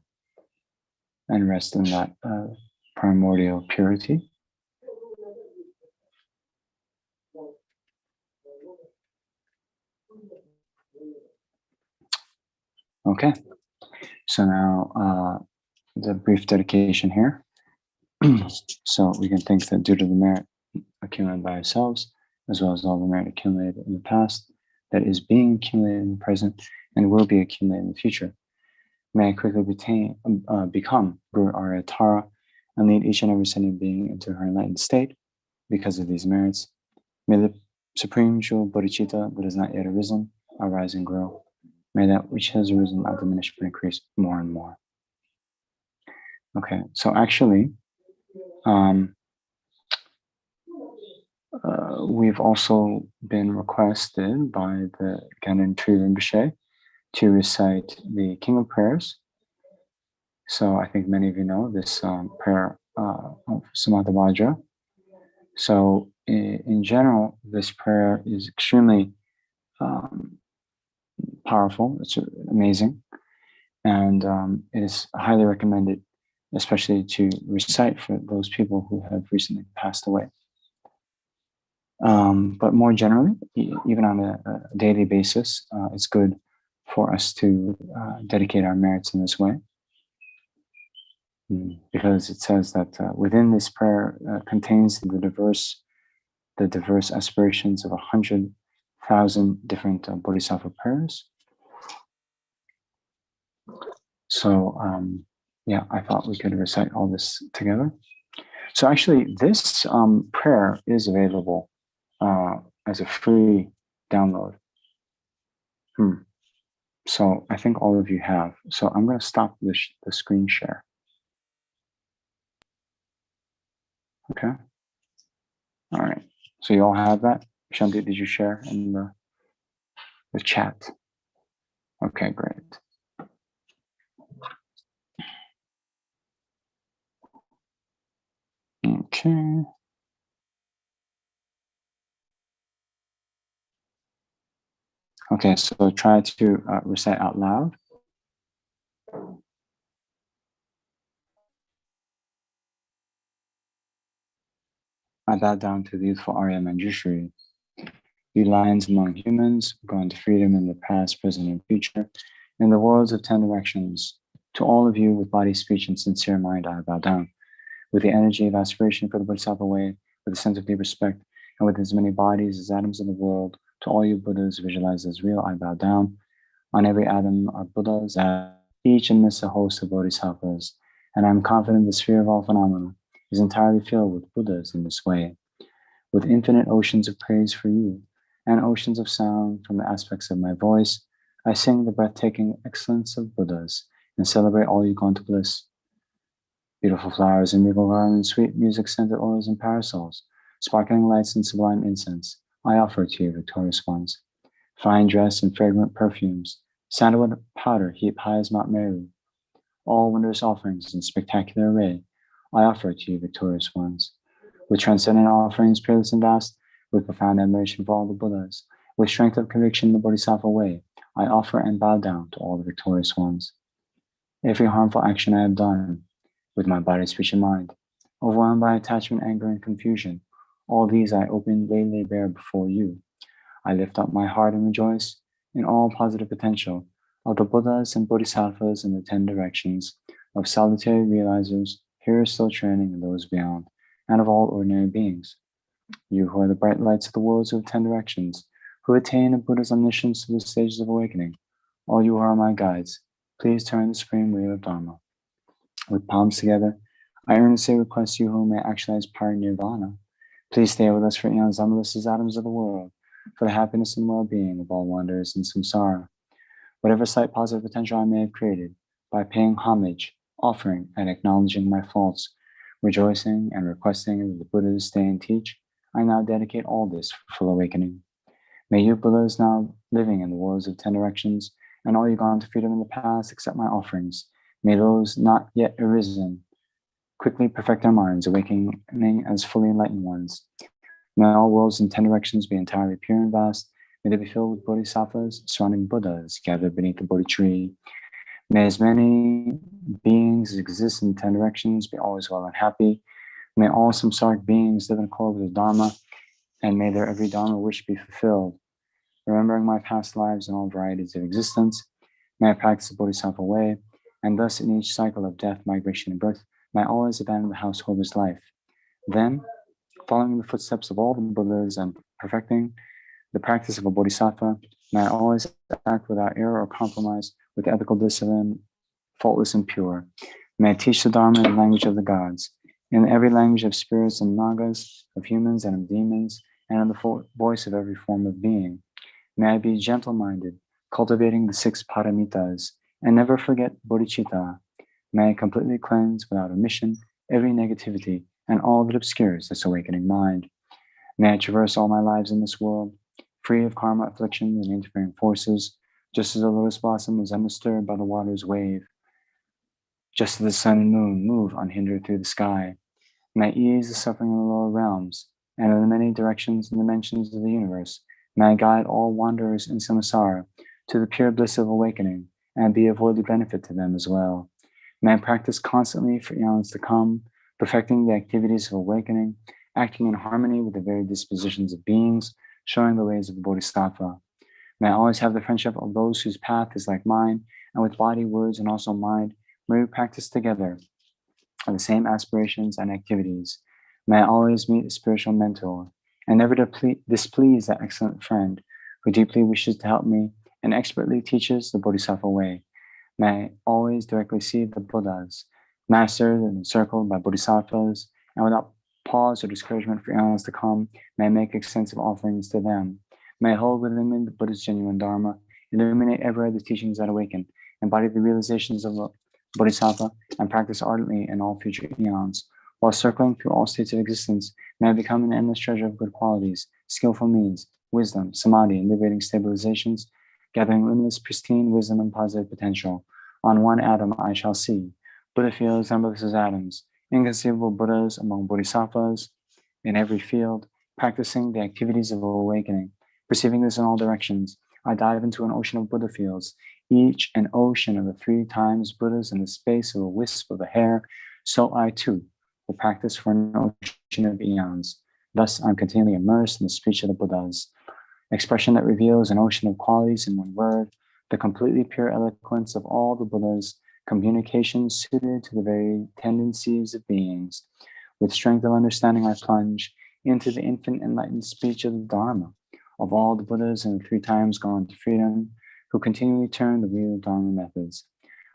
and rest in that primordial purity. Okay, so now the brief dedication here. So we can think that due to the merit accumulated by ourselves, as well as all the merit accumulated in the past, that is being accumulated in the present and will be accumulated in the future, may I quickly become Guru Arya Tara and lead each and every sentient being into her enlightened state because of these merits. May the supreme jewel bodhicitta that has not yet arisen arise and grow. May that which has arisen not diminish but increase more and more. Okay, so actually, we've also been requested by the Ganon Tree Rinpoche to recite the King of Prayers. So I think many of you know this prayer of Samatha Vajra. So in general, this prayer is extremely powerful. It's amazing. And it is highly recommended, especially to recite for those people who have recently passed away. But more generally, even on a daily basis, it's good for us to dedicate our merits in this way. Because it says that within this prayer contains the diverse aspirations of 100,000 different bodhisattva prayers. So yeah, I thought we could recite all this together. So actually, this prayer is available as a free download. So I think all of you have. So I'm going to stop the screen share. Okay. All right. So you all have that? Shanti, did you share in the chat? Okay, great. Okay. Okay, so try to recite out loud. I bow down to the youthful Arya Manjushri. You lions among humans, gone to freedom in the past, present, and future, in the worlds of 10 directions. To all of you with body, speech, and sincere mind, I bow down. With the energy of aspiration for the Bodhisattva way, with a sense of deep respect, and with as many bodies as atoms in the world, to all you Buddhas visualized as real, I bow down. On every atom are Buddhas, each amidst a host of Bodhisattvas, and I am confident the sphere of all phenomena is entirely filled with Buddhas in this way, with infinite oceans of praise for you, and oceans of sound from the aspects of my voice. I sing the breathtaking excellence of Buddhas and celebrate all you gone to bliss. Beautiful flowers and regal garlands, sweet music, scented oils and parasols, sparkling lights and sublime incense, I offer to you, victorious ones. Fine dress and fragrant perfumes, sandalwood powder heaped high as Mount Meru, all wondrous offerings in spectacular array, I offer to you, victorious ones. With transcendent offerings, peerless and vast, with profound admiration for all the Buddhas, with strength of conviction in the Bodhisattva way, I offer and bow down to all the victorious ones. Every harmful action I have done, with my body, speech, and mind, overwhelmed by attachment, anger, and confusion, all these I openly lay bare before you. I lift up my heart and rejoice in all positive potential of the Buddhas and Bodhisattvas in the 10 directions, of solitary realizers, here still training, and those beyond, and of all ordinary beings. You who are the bright lights of the worlds of 10 directions, who attain a Buddha's omniscience to the stages of awakening, all you who are my guides, please turn the supreme wheel of Dharma With palms together, I earnestly request you who may actualize parinirvana, please stay with us for eons endless as atoms of the world, for the happiness and well-being of all wanderers in samsara. Whatever slight positive potential I may have created, by paying homage, offering, and acknowledging my faults, rejoicing and requesting that the Buddhas stay and teach, I now dedicate all this for full awakening. May you Buddhas now living in the worlds of 10 directions, and all you gone to freedom in the past, accept my offerings. May those not yet arisen quickly perfect their minds, awakening as fully enlightened ones. May all worlds in 10 directions be entirely pure and vast. May they be filled with bodhisattvas surrounding Buddhas gathered beneath the Bodhi tree. May as many beings as exist in 10 directions be always well and happy. May all samsaric beings live in accord with the Dharma, and may their every Dharma wish be fulfilled. Remembering my past lives and all varieties of existence, may I practice the Bodhisattva way, and thus in each cycle of death, migration, and birth, may I always abandon the householder's life. Then, following the footsteps of all the Buddhas and perfecting the practice of a Bodhisattva, may I always act without error or compromise, with ethical discipline, faultless and pure. May I teach the Dharma in the language of the gods, in every language of spirits and nagas, of humans and of demons, and in the voice of every form of being. May I be gentle-minded, cultivating the 6 paramitas, and never forget bodhicitta. May I completely cleanse without omission every negativity and all that obscures this awakening mind. May I traverse all my lives in this world, free of karma, afflictions, and interfering forces, just as a lotus blossom is undisturbed by the water's wave, just as the sun and moon move unhindered through the sky. May I ease the suffering in the lower realms, and in the many directions and dimensions of the universe, may I guide all wanderers in samsara to the pure bliss of awakening, and be of worthy benefit to them as well. May I practice constantly for eons to come, perfecting the activities of awakening, acting in harmony with the very dispositions of beings, showing the ways of the Bodhisattva. May I always have the friendship of those whose path is like mine, and with body, words, and also mind, may we practice together the same aspirations and activities. May I always meet a spiritual mentor, and never displease that excellent friend who deeply wishes to help me and expertly teaches the Bodhisattva way. May I always directly see the Buddhas, mastered and encircled by Bodhisattvas, and without pause or discouragement for eons to come, may I make extensive offerings to them. May I hold within me the Buddha's genuine Dharma, illuminate ever the teachings that awaken, embody the realizations of the Bodhisattva, and practice ardently in all future eons. While circling through all states of existence, may I become an endless treasure of good qualities, skillful means, wisdom, samadhi, and liberating stabilizations, gathering luminous, pristine wisdom and positive potential. On one atom I shall see Buddha fields numberless as atoms, inconceivable Buddhas among Bodhisattvas in every field, practicing the activities of awakening. Perceiving this in all directions, I dive into an ocean of Buddha fields, each an ocean of the 3 times Buddhas in the space of a wisp of a hair. So I too will practice for an ocean of eons. Thus I'm continually immersed in the speech of the Buddhas. Expression that reveals an ocean of qualities in one word, the completely pure eloquence of all the Buddhas, communication suited to the very tendencies of beings. With strength of understanding I plunge into the infinite enlightened speech of the Dharma, of all the Buddhas and the 3 times gone to freedom, who continually turn the wheel of Dharma methods.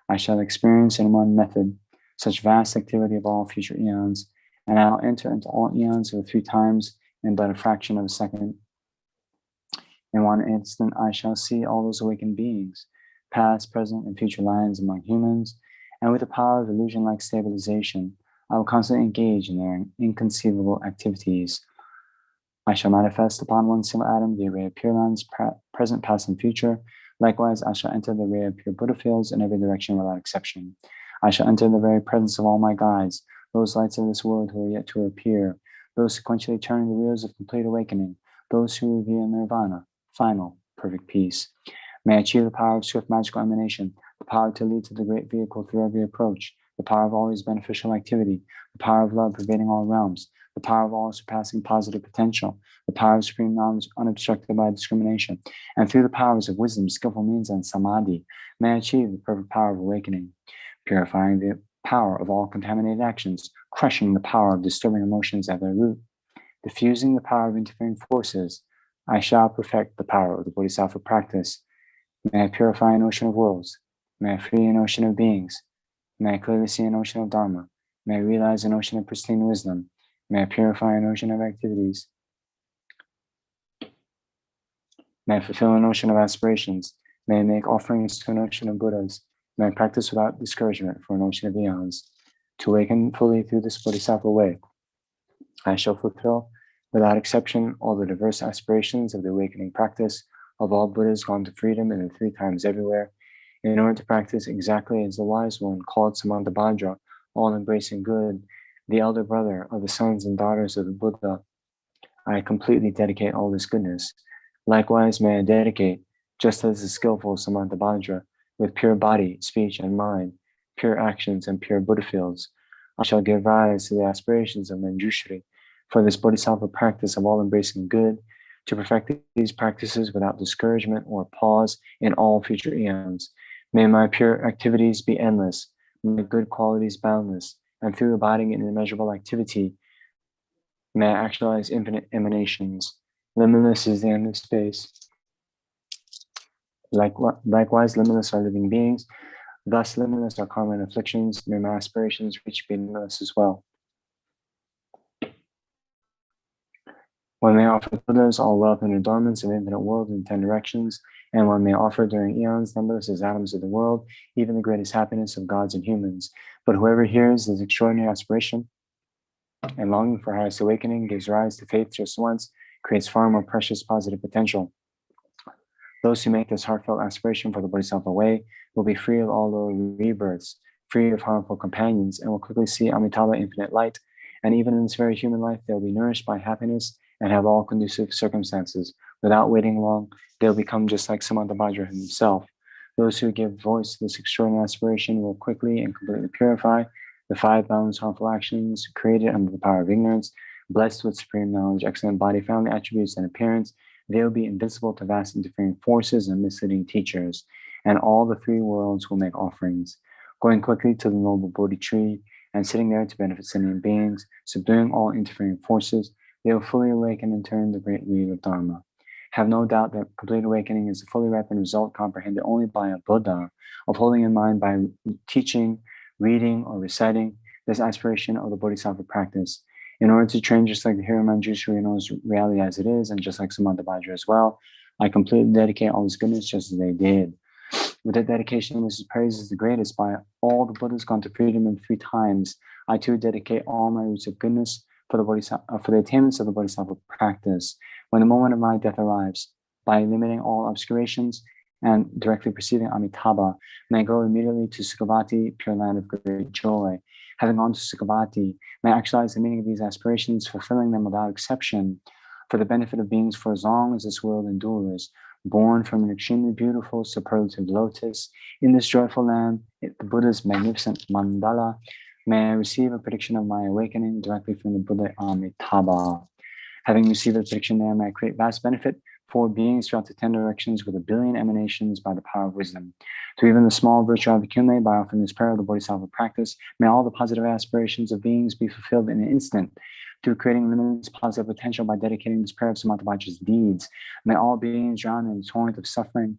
I shall experience in one method such vast activity of all future eons, and I'll enter into all eons of the 3 times in but a fraction of a second. In one instant, I shall see all those awakened beings, past, present, and future lives among humans, and with the power of illusion-like stabilization, I will constantly engage in their inconceivable activities. I shall manifest upon one single atom the array of pure lands, present, past, and future. Likewise, I shall enter the array of pure Buddha fields in every direction without exception. I shall enter the very presence of all my guides, those lights of this world who are yet to appear, those sequentially turning the wheels of complete awakening, those who reveal nirvana, final, perfect peace. May I achieve the power of swift magical emanation, the power to lead to the great vehicle through every approach, the power of always beneficial activity, the power of love pervading all realms, the power of all surpassing positive potential, the power of supreme knowledge unobstructed by discrimination, and through the powers of wisdom, skillful means, and samadhi, may I achieve the perfect power of awakening, purifying the power of all contaminated actions, crushing the power of disturbing emotions at their root, diffusing the power of interfering forces. I shall perfect the power of the Bodhisattva practice. May I purify an ocean of worlds. May I free an ocean of beings. May I clearly see an ocean of Dharma. May I realize an ocean of pristine wisdom. May I purify an ocean of activities. May I fulfill an ocean of aspirations. May I make offerings to an ocean of Buddhas. May I practice without discouragement for an ocean of eons. To awaken fully through this Bodhisattva way, I shall fulfill without exception all the diverse aspirations of the awakening practice of all Buddhas gone to freedom in the 3 times everywhere, in order to practice exactly as the wise one called Samantabhadra, all-embracing good, the elder brother of the sons and daughters of the Buddha. I completely dedicate all this goodness. Likewise, may I dedicate, just as the skillful Samantabhadra, with pure body, speech, and mind, pure actions, and pure Buddha fields. I shall give rise to the aspirations of Manjushri for this Bodhisattva practice of all-embracing good, to perfect these practices without discouragement or pause in all future eons. May my pure activities be endless, my good qualities boundless, and through abiding in immeasurable activity, may I actualize infinite emanations. Limitless is the end of space. Likewise, limitless are living beings. Thus, limitless are karma and afflictions. May my aspirations reach be limitless as well. One may offer Buddhas all wealth and adornments of infinite world in 10 directions, and one may offer during eons numberless as atoms of the world, even the greatest happiness of gods and humans. But whoever hears this extraordinary aspiration and longing for highest awakening gives rise to faith just once, creates far more precious positive potential. Those who make this heartfelt aspiration for the Bodhisattva way will be free of all lower rebirths, free of harmful companions, and will quickly see Amitabha infinite light. And even in this very human life, they will be nourished by happiness and have all conducive circumstances. Without waiting long, they'll become just like Samantabhadra himself. Those who give voice to this extraordinary aspiration will quickly and completely purify the 5 boundless harmful actions created under the power of ignorance, blessed with supreme knowledge, excellent body, family attributes, and appearance. They will be invincible to vast interfering forces and misleading teachers, and all the 3 worlds will make offerings. Going quickly to the noble Bodhi tree and sitting there to benefit sentient beings, subduing all interfering forces, they will fully awaken and turn the great wheel of Dharma. Have no doubt that complete awakening is a fully ripened result comprehended only by a Buddha, of holding in mind by teaching, reading, or reciting this aspiration of the Bodhisattva practice. In order to train just like the hero Manjushri knows reality as it is, and just like Samantabhadra as well, I completely dedicate all this goodness just as they did. With that dedication, which is praised as the greatest by all the Buddhas gone to freedom in 3 times, I too dedicate all my roots of goodness for the attainments of the Bodhisattva practice. When the moment of my death arrives, by eliminating all obscurations and directly perceiving Amitabha, may I go immediately to Sukhavati, pure land of great joy. Having gone to Sukhavati, may I actualize the meaning of these aspirations, fulfilling them without exception, for the benefit of beings for as long as this world endures, born from an extremely beautiful superlative lotus. In this joyful land, the Buddha's magnificent mandala, may I receive a prediction of my awakening directly from the Buddha Amitabha. Having received a prediction there, may I create vast benefit for beings throughout the 10 directions with 1 billion emanations by the power of wisdom. To even the small virtue I've accumulated by offering this prayer of the Bodhisattva practice, may all the positive aspirations of beings be fulfilled in an instant. Through creating limitless positive potential by dedicating this prayer of Samantabhadра's deeds, may all beings drown in a torrent of suffering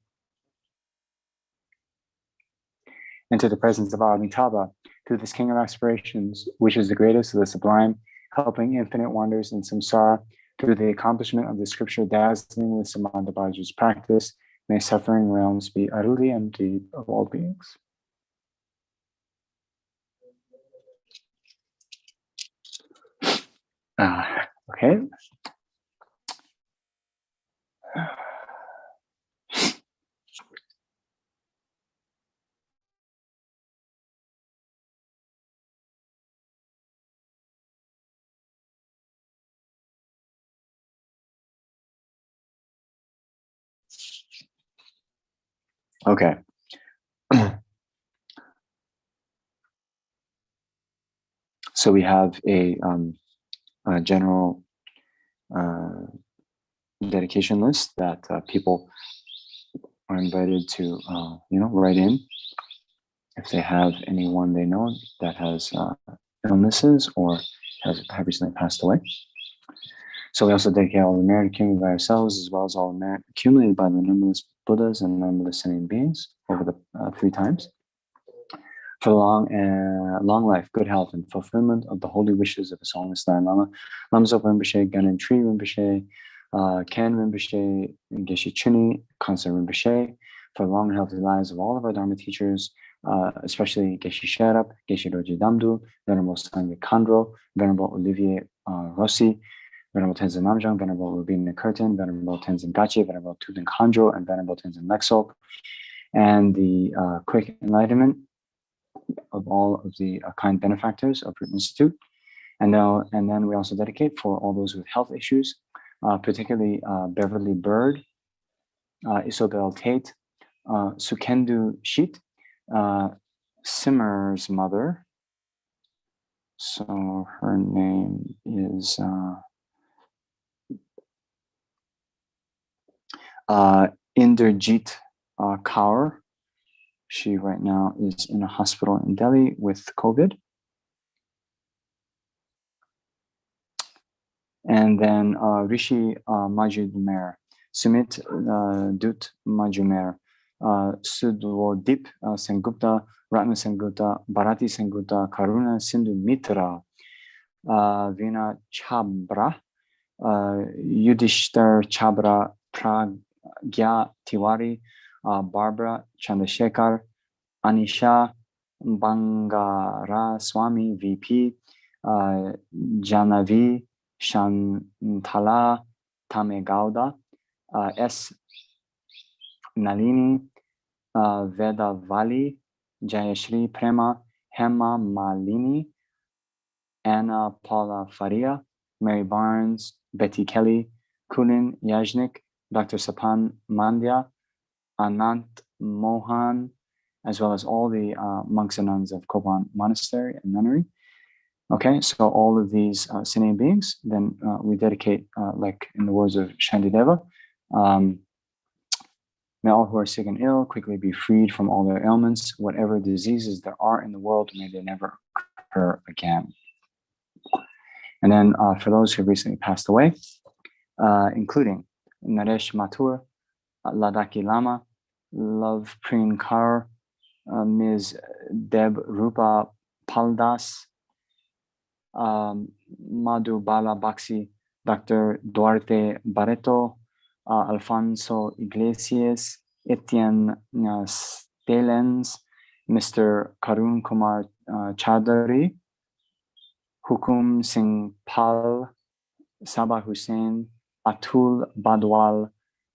into the presence of Amitabha through this king of aspirations, which is the greatest of the sublime, helping infinite wonders in samsara through the accomplishment of the scripture dazzling with Samantabhadра's practice. May suffering realms be utterly empty of all beings. Okay. Okay. So we have a general dedication list that people are invited to, write in if they have anyone they know that has illnesses or have recently passed away. So we also dedicate all the merit accumulated by ourselves, as well as all the merit accumulated by the numberless Buddhas and numberless sentient beings over the 3 times. for long life, good health, and fulfillment of the holy wishes of His Holiness Dalai Lama, Lama Zopa Rinpoche, Ganen Tri Rinpoche, Ken Rinpoche, Geshe Chuni, Kansa Rinpoche, for the long and healthy lives of all of our Dharma teachers, especially Geshe Sherab, Geshe Roji Damdu, Venerable Sangye Khandro, Venerable Olivier Rossi, Venerable Tenzin Namjang, Venerable Rubina Curtin, Venerable Tenzin Gachi, Venerable Tuden Khandro, and Venerable Tenzin Lexok, and the quick enlightenment of all of the kind benefactors of Root Institute. And then we also dedicate for all those with health issues, particularly Beverly Bird, Isobel Tate, Sukendu Sheet, Simmer's mother. So her name is Inderjeet Kaur. She right now is in a hospital in Delhi with COVID. And then Rishi Majumer, Sumit Dut Majumer, Sudwodip Sengupta, Ratna Sengupta, Bharati Sengupta, Karuna Sindhu Mitra, Vina Chabra, Yudhishthir Chabra, Pragya Tiwari, Barbara Chandrasekhar, Anisha Bangara Swami VP, Janavi Shantala Tamegowda, S. Nalini, Vedavali, Jayashri Prema, Hema Malini, Anna Paula Faria, Mary Barnes, Betty Kelly, Kulin Yajnik, Dr. Sapan Mandya, Anant Mohan, as well as all the monks and nuns of Koban Monastery and Nunnery. Okay, so all of these sentient beings, then we dedicate, like in the words of Shantideva, may all who are sick and ill quickly be freed from all their ailments. Whatever diseases there are in the world, may they never occur again. And then for those who recently passed away, including Naresh Mathur, Ladaki Lama, Love Preen Kaur, Ms. Deb Rupa Paldas, Madhu Bala Baxi, Dr. Duarte Barreto, Alfonso Iglesias, Etienne Stelens, Mr. Karun Kumar Chaudhary, Hukum Singh Pal, Sabah Hussain, Atul Badwal,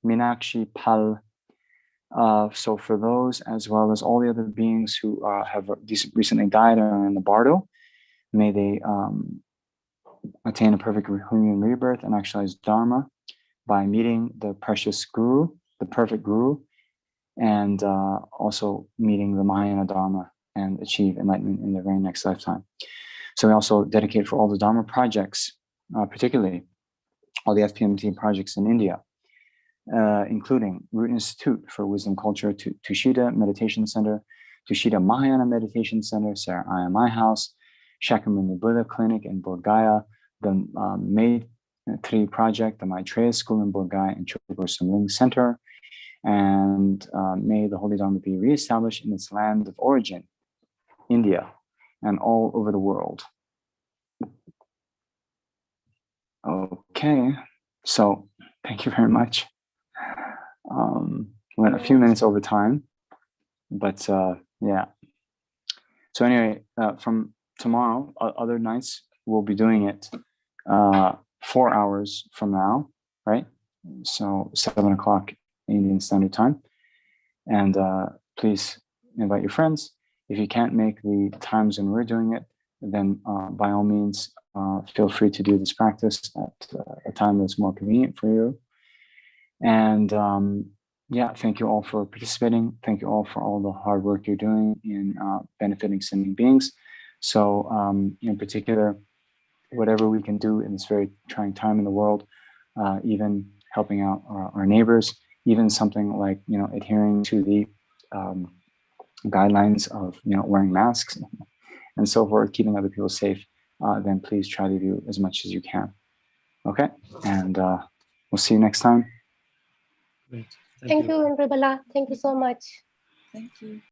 Minakshi Pal. So for those, as well as all the other beings who have recently died or are in the bardo, may they attain a perfect human rebirth and actualize Dharma by meeting the precious Guru, the perfect Guru, and also meeting the Mahayana Dharma and achieve enlightenment in the very next lifetime. So we also dedicate for all the Dharma projects, particularly all the FPMT projects in India, including Root Institute for Wisdom Culture, Tushita Meditation Center, Tushita Mahayana Meditation Center, Sarah IMI House, Shakyamuni Buddha Clinic in Bodh Gaya, the Maitri Project, the Maitreya School in Bodh Gaya, and Chogur Sumling Center. And may the Holy Dharma be reestablished in its land of origin, India, and all over the world. Okay, so thank you very much. We went a few minutes over time, but yeah. So anyway, from tomorrow, other nights, we'll be doing it 4 hours from now, right? So 7 o'clock Indian Standard Time. And please invite your friends. If you can't make the times when we're doing it, then by all means, feel free to do this practice at a time that's more convenient for you. And yeah, thank you all for participating. Thank you all for all the hard work you're doing in benefiting sentient beings. So in particular, whatever we can do in this very trying time in the world, even helping out our neighbors, even something like, adhering to the guidelines of, wearing masks and so forth, keeping other people safe, then please try to do as much as you can. Okay, and we'll see you next time. Great. Thank you, Venerable Bala. Thank you so much. Thank you.